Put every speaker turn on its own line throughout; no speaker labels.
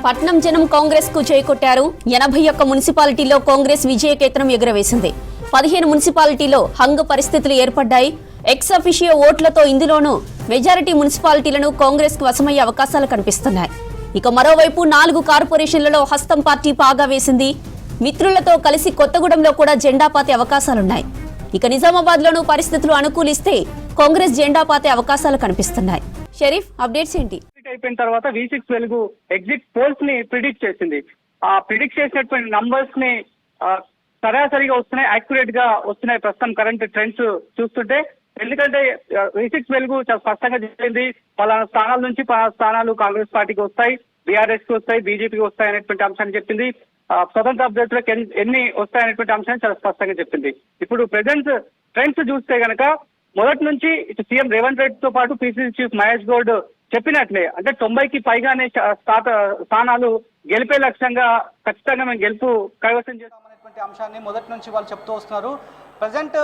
పట్నం జనం కాంగ్రెస్ కు చేకొట్టారు. 81 మున్సిపాలిటీలో కాంగ్రెస్ విజయకేతనం ఎగురవేసింది. 15 మున్సిపాలిటీలో హంగ్ పరిస్థితులు ఏర్పడ్డాయి. ఎక్స్ అఫిషియో ఓట్లతో ఇందులోనూ మెజారిటీ మున్సిపాలిటీలను కాంగ్రెస్ కు వశమయ్యే అవకాశాలు కనిపిస్తున్నాయి. ఇక మరోవైపు 4 కార్పొరేషన్లలో హస్తం పార్టీ పాగా వేసింది. మిత్రులతో కలిసి కొత్తగూడెంలో కూడా జెండా పాతే అవకాశాలున్నాయి. ఇక నిజామాబాద్ లోనూ పరిస్థితులు అనుకూలిస్తే కాంగ్రెస్ జెండా పాతే అవకాశాలు కనిపిస్తున్నాయి. షరీఫ్, అప్డేట్స్ ఏంటి?
అయిపోయిన తర్వాత V6 వెలుగు ఎగ్జిట్ పోల్స్ ని ప్రిడిక్ట్ చేసింది. ఆ ప్రిడిక్ట్ చేసినటువంటి నంబర్స్ ని సరాసరిగా వస్తున్నాయి, యాక్యురేట్ గా వస్తున్నాయి ప్రస్తుతం కరెంట్ ట్రెండ్స్ చూస్తుంటే. ఎందుకంటే V6 వెలుగు చాలా స్పష్టంగా చెప్పింది, పలానా స్థానాల నుంచి పలానా స్థానాలు కాంగ్రెస్ పార్టీకి వస్తాయి, బీఆర్ఎస్ కి వస్తాయి, బీజేపీకి వస్తాయి అనేటువంటి అంశాన్ని చెప్పింది. స్వతంత్ర అభ్యర్థులకు ఎన్ని వస్తాయనేటువంటి అంశాన్ని చాలా స్పష్టంగా చెప్పింది. ఇప్పుడు ప్రెజెంట్ ట్రెండ్స్ చూస్తే గనక మొదటి నుంచి ఇటు సీఎం రేవంత్ రెడ్డితో పాటు పిసిసి చీఫ్ మహేష్ గౌడ్ చెప్పినట్లే, అంటే 90కి పైగానే స్థానాలు గెలిపే లక్ష్యంగా ఖచ్చితంగా మేము గెలుపు కైవసం చేస్తామనేటువంటి అంశాన్ని మొదటి నుంచి వాళ్ళు చెప్తూ వస్తున్నారు. ప్రజెంట్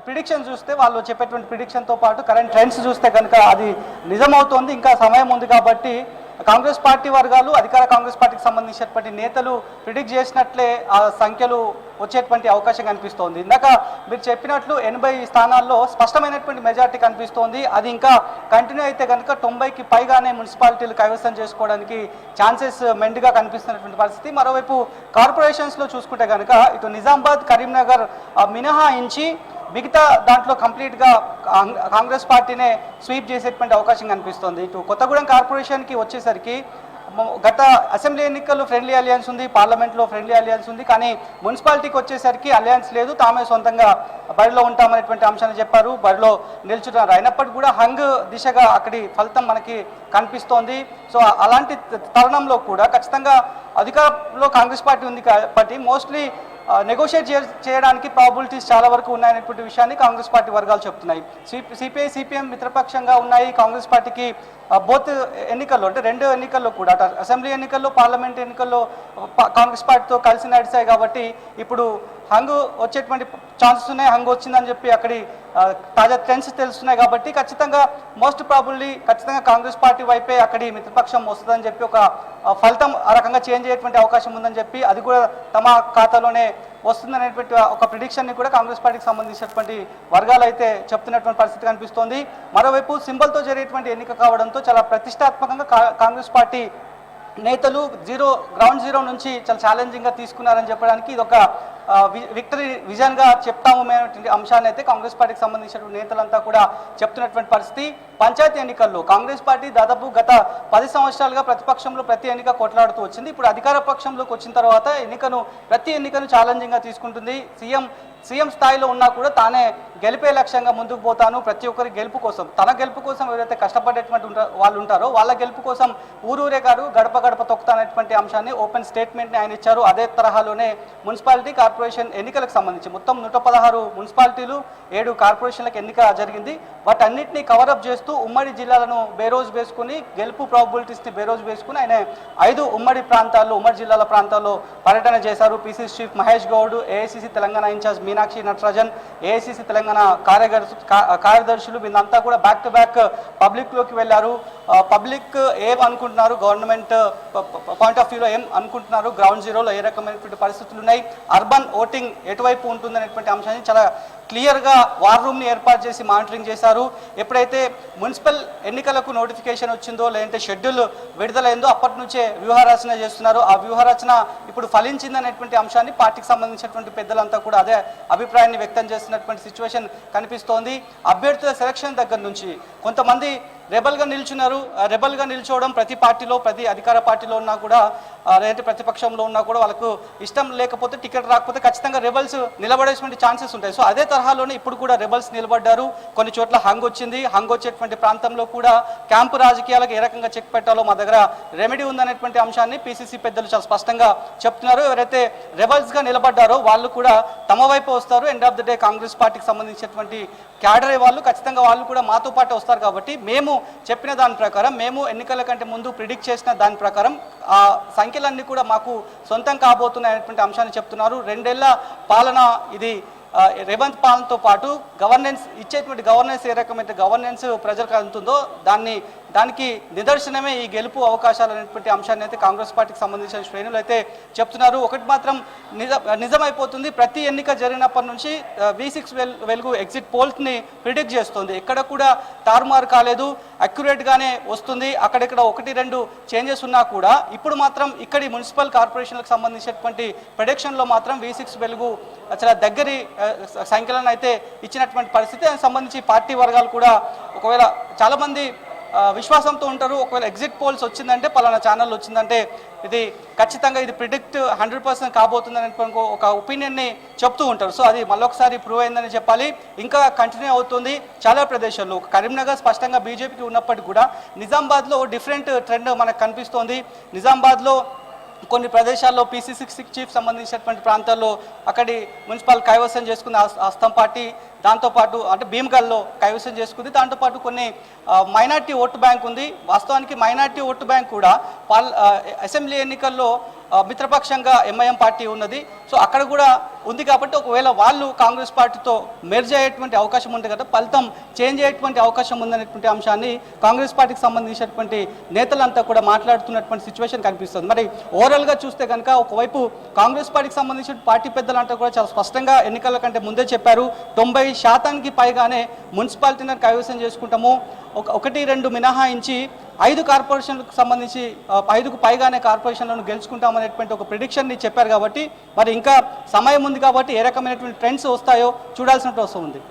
ప్రిడిక్షన్ చూస్తే వాళ్ళు చెప్పేటువంటి ప్రిడిక్షన్తో పాటు కరెంట్ ట్రెండ్స్ చూస్తే కనుక అది నిజమవుతోంది. ఇంకా సమయం ఉంది కాబట్టి కాంగ్రెస్ పార్టీ వర్గాలు, అధికార కాంగ్రెస్ పార్టీకి సంబంధించినటువంటి నేతలు ప్రిడిక్ట్ చేసినట్లే ఆ సంఖ్యలు వచ్చేటువంటి అవకాశం కనిపిస్తోంది. ఇందాక మీరు చెప్పినట్లు 80 స్థానాల్లో స్పష్టమైనటువంటి మెజార్టీ కనిపిస్తోంది. అది ఇంకా కంటిన్యూ అయితే కనుక 90కి పైగానే మున్సిపాలిటీలు కైవసం చేసుకోవడానికి ఛాన్సెస్ మెండుగా కనిపిస్తున్నటువంటి పరిస్థితి. మరోవైపు కార్పొరేషన్స్లో చూసుకుంటే కనుక ఇటు నిజామాబాద్, కరీంనగర్ మినహాయించి మిగతా దాంట్లో కంప్లీట్గా కాంగ్రెస్ పార్టీనే స్వీప్ చేసేటువంటి అవకాశం కనిపిస్తోంది. ఇటు కొత్తగూడెం కార్పొరేషన్కి వచ్చేసరికి గత అసెంబ్లీ ఎన్నికల్లో ఫ్రెండ్లీ అలియన్స్ ఉంది, పార్లమెంట్లో ఫ్రెండ్లీ అలియన్స్ ఉంది, కానీ మున్సిపాలిటీకి వచ్చేసరికి అలియన్స్ లేదు, తామే సొంతంగా బరిలో ఉంటామనేటువంటి అంశాన్ని చెప్పారు, బరిలో నిల్చున్నారు. అయినప్పటికీ కూడా హంగ్ దిశగా అక్కడి ఫలితం మనకి కనిపిస్తోంది. సో అలాంటి తరుణంలో కూడా ఖచ్చితంగా అధికారంలో కాంగ్రెస్ పార్టీ ఉంది కాబట్టి మోస్ట్లీ నెగోషియేట్ చేయడానికి ప్రాబిలిటీస్ చాలా వరకు ఉన్నాయనేటువంటి విషయాన్ని కాంగ్రెస్ పార్టీ వర్గాలు చెప్తున్నాయి. సిపిఐ, సిపిఎం మిత్రపక్షంగా ఉన్నాయి కాంగ్రెస్ పార్టీకి. బోత్ ఎన్నికల్లో అంటే 2 ఎన్నికల్లో కూడా, అసెంబ్లీ ఎన్నికల్లో, పార్లమెంట్ ఎన్నికల్లో కాంగ్రెస్ పార్టీతో కలిసి నడిచాయి కాబట్టి ఇప్పుడు హంగ్ వచ్చేటువంటి ఛాన్సెస్ ఉన్నాయి. హంగ్ వచ్చిందని చెప్పి అక్కడి తాజా ట్రెండ్స్ తెలుస్తున్నాయి కాబట్టి ఖచ్చితంగా మోస్ట్ ప్రాబుల్లీ ఖచ్చితంగా కాంగ్రెస్ పార్టీ వైపే అక్కడి మిత్రపక్షం వస్తుందని చెప్పి ఒక ఫలితం ఆ రకంగా చేంజ్ అయ్యేటువంటి అవకాశం ఉందని చెప్పి అది కూడా తమ ఖాతాలోనే వస్తుందనేటువంటి ఒక ప్రిడిక్షన్ని కూడా కాంగ్రెస్ పార్టీకి సంబంధించినటువంటి వర్గాలు అయితే చెప్తున్నటువంటి పరిస్థితి కనిపిస్తోంది. మరోవైపు సింబల్తో జరిగేటువంటి ఎన్నిక కావడంతో చాలా ప్రతిష్టాత్మకంగా కాంగ్రెస్ పార్టీ నేతలు గ్రౌండ్ జీరో నుంచి చాలా ఛాలెంజింగ్గా తీసుకున్నారని చెప్పడానికి ఇది ఒక విక్టరీ విజన్గా చెప్తాము అనేటువంటి అంశాన్ని అయితే కాంగ్రెస్ పార్టీకి సంబంధించిన నేతలంతా కూడా చెప్తున్నటువంటి పరిస్థితి. పంచాయతీ ఎన్నికల్లో కాంగ్రెస్ పార్టీ దాదాపు గత 10 సంవత్సరాలుగా ప్రతిపక్షంలో ప్రతి ఎన్నిక కొట్లాడుతూ వచ్చింది. ఇప్పుడు అధికార పక్షంలోకి వచ్చిన తర్వాత ప్రతి ఎన్నికను ఛాలెంజింగ్గా తీసుకుంటుంది. సీఎం స్థాయిలో ఉన్నా కూడా తానే గెలిపే లక్ష్యంగా ముందుకు పోతాను, ప్రతి ఒక్కరి గెలుపు కోసం, తన గెలుపు కోసం ఎవరైతే కష్టపడేటువంటి వాళ్ళు ఉంటారో వాళ్ళ గెలుపు కోసం ఊరూరే కాదు గడప గడప తొక్కుతానటువంటి అంశాన్ని ఓపెన్ స్టేట్మెంట్ని ఆయన ఇచ్చారు. అదే తరహాలోనే మున్సిపాలిటీ కార్పొరేషన్ ఎన్నికలకు సంబంధించి మొత్తం 116 మున్సిపాలిటీలు 7 కార్పొరేషన్లకు ఎన్నిక జరిగింది. వాటన్నిటిని కవరప్ చేస్తూ ఉమ్మడి జిల్లాలను బేరోజు వేసుకుని గెలుపు ప్రాబిలిటీస్ని బేరోజు వేసుకుని ఆయన 5 ఉమ్మడి జిల్లాల ప్రాంతాల్లో పర్యటన చేశారు. PCC chief Mahesh Goud, AICC Telangana incharge Meenakshi Natarajan, AICC Telangana కార్యదర్శులు వీళ్ళంతా కూడా బ్యాక్ టు బ్యాక్ పబ్లిక్లోకి వెళ్ళారు. పబ్లిక్ ఏం అనుకుంటున్నారు, గవర్నమెంట్ పాయింట్ ఆఫ్ వ్యూలో ఏం అనుకుంటున్నారు, గ్రౌండ్ జీరోలో ఏ రకమైనటువంటి పరిస్థితులు ఉన్నాయి, అర్బన్ ఓటింగ్ ఎటువైపు ఉంటుందనేటువంటి అంశాన్ని చాలా క్లియర్గా వార్ రూమ్ని ఏర్పాటు చేసి మానిటరింగ్ చేశారు. ఎప్పుడైతే మున్సిపల్ ఎన్నికలకు నోటిఫికేషన్ వచ్చిందో లేదంటే షెడ్యూల్ విడుదలైందో అప్పటి నుంచే వ్యూహరచన చేస్తున్నారు. ఆ వ్యూహరచన ఇప్పుడు ఫలించిందనేటువంటి అంశాన్ని పార్టీకి సంబంధించినటువంటి పెద్దలంతా కూడా అదే అభిప్రాయాన్ని వ్యక్తం చేస్తున్నటువంటి సిచ్యువేషన్ కనిపిస్తోంది. అభ్యర్థుల సెలక్షన్ దగ్గర నుంచి కొంతమంది రెబల్గా నిల్చున్నారు. రెబల్గా నిల్చోవడం ప్రతి పార్టీలో, ప్రతి అధికార పార్టీలో ఉన్నా కూడా లేదంటే ప్రతిపక్షంలో ఉన్నా కూడా వాళ్ళకు ఇష్టం లేకపోతే, టికెట్ రాకపోతే ఖచ్చితంగా రెబల్స్ నిలబడేటువంటి ఛాన్సెస్ ఉంటాయి. సో అదే తరహాలోనే ఇప్పుడు కూడా రెబల్స్ నిలబడ్డారు. కొన్ని చోట్ల హంగ్ వచ్చింది. హంగ్ వచ్చేటువంటి ప్రాంతంలో కూడా క్యాంపు రాజకీయాలకు ఏ రకంగా చెక్ పెట్టాలో మా దగ్గర రెమెడీ ఉందనేటువంటి అంశాన్ని పిసిసి పెద్దలు చాలా స్పష్టంగా చెప్తున్నారు. ఎవరైతే రెబల్స్గా నిలబడ్డారో వాళ్ళు కూడా తమ వైపు వస్తారు. End of the day Congress పార్టీకి సంబంధించినటువంటి క్యాడర్ వాళ్ళు ఖచ్చితంగా వాళ్ళు కూడా మాతో పాటు వస్తారు. కాబట్టి మేము చెప్పిన దాని ప్రకారం, మేము ఎన్నికల కంటే ముందు ప్రిడిక్ట్ చేసిన దాని ప్రకారం ఆ సంఖ్యలన్నీ కూడా మాకు సొంతం కాబోతున్నాయనేటువంటి అంశాన్ని చెప్తున్నారు. 2 ఏళ్ల పాలన ఇది రేవంత్ పాలనతో పాటు గవర్నెన్స్ ఇచ్చేటువంటి గవర్నెన్స్ ఏ రకమైన గవర్నెన్స్ ప్రజలకు అందుతుందో దాన్ని
దానికి నిదర్శనమే ఈ గెలుపు అవకాశాలు అనేటువంటి అంశాన్ని అయితే కాంగ్రెస్ పార్టీకి సంబంధించిన శ్రేణులు అయితే చెప్తున్నారు. ఒకటి మాత్రం నిజమైపోతుంది, ప్రతి ఎన్నిక జరిగినప్పటి నుంచి V6 వెలుగు ఎగ్జిట్ పోల్స్ని ప్రిడిక్ట్ చేస్తుంది. ఎక్కడ కూడా తారుమారు కాలేదు, అక్యురేట్గానే వస్తుంది. అక్కడెక్కడ 1-2 చేంజెస్ ఉన్నా కూడా ఇప్పుడు మాత్రం ఇక్కడి మున్సిపల్ కార్పొరేషన్లకు సంబంధించినటువంటి ప్రిడిక్షన్లో మాత్రం V6 వెలుగు చాలా దగ్గరి సంఖ్యలను అయితే ఇచ్చినటువంటి పరిస్థితి. దానికి సంబంధించి పార్టీ వర్గాలు కూడా ఒకవేళ చాలామంది విశ్వాసంతో ఉంటారు, ఒకవేళ ఎగ్జిట్ పోల్స్ వచ్చిందంటే పలానా ఛానల్ వచ్చిందంటే ఇది ఖచ్చితంగా ఇది ప్రిడిక్ట్ 100% కాబోతుందని ఒక ఒపీనియన్ని చెప్తూ ఉంటారు. సో అది మళ్ళొకసారి ప్రూవ్ అయిందని చెప్పాలి. ఇంకా కంటిన్యూ అవుతుంది చాలా ప్రదేశాల్లో. కరీంనగర్ స్పష్టంగా బీజేపీకి ఉన్నప్పటికీ కూడా నిజామాబాద్లో డిఫరెంట్ ట్రెండ్ మనకు కనిపిస్తోంది. నిజామాబాద్లో కొన్ని ప్రదేశాల్లో PCC చీఫ్ సంబంధించినటువంటి ప్రాంతాల్లో అక్కడి మున్సిపల్ కైవసం చేసుకున్న హస్తం పార్టీ, దాంతోపాటు అంటే భీమ్గల్లో కైవసం చేసుకుంది. దాంతోపాటు కొన్ని మైనార్టీ ఓటు బ్యాంక్ ఉంది. వాస్తవానికి మైనార్టీ ఓటు బ్యాంక్ కూడా అసెంబ్లీ ఎన్నికల్లో మిత్రపక్షంగా MIM పార్టీ ఉన్నది. సో అక్కడ కూడా ఉంది కాబట్టి ఒకవేళ వాళ్ళు కాంగ్రెస్ పార్టీతో మెర్జ్ అయ్యేటువంటి అవకాశం ఉంది కదా, ఫలితం చేంజ్ అయ్యేటువంటి అవకాశం ఉందనేటువంటి అంశాన్ని కాంగ్రెస్ పార్టీకి సంబంధించినటువంటి నేతలంతా కూడా మాట్లాడుతున్నటువంటి సిచ్యువేషన్ కనిపిస్తుంది. మరి ఓవరాల్గా చూస్తే కనుక ఒకవైపు కాంగ్రెస్ పార్టీకి సంబంధించిన పార్టీ పెద్దలంతా కూడా చాలా స్పష్టంగా ఎన్నికల కంటే ముందే చెప్పారు, 90% పైగానే మున్సిపాలిటీని కైవసం చేసుకుంటాము, 1-2 మినహాయించి 5 కార్పొరేషన్లకు సంబంధించి 5కు పైగానే కార్పొరేషన్లను గెలుచుకుంటామనేటువంటి ఒక ప్రిడిక్షన్ని చెప్పారు. కాబట్టి మరి ఇంకా సమయం ఉంది కాబట్టి ఏ రకమైనటువంటి ట్రెండ్స్ వస్తాయో చూడాల్సిన అవసరం ఉంది.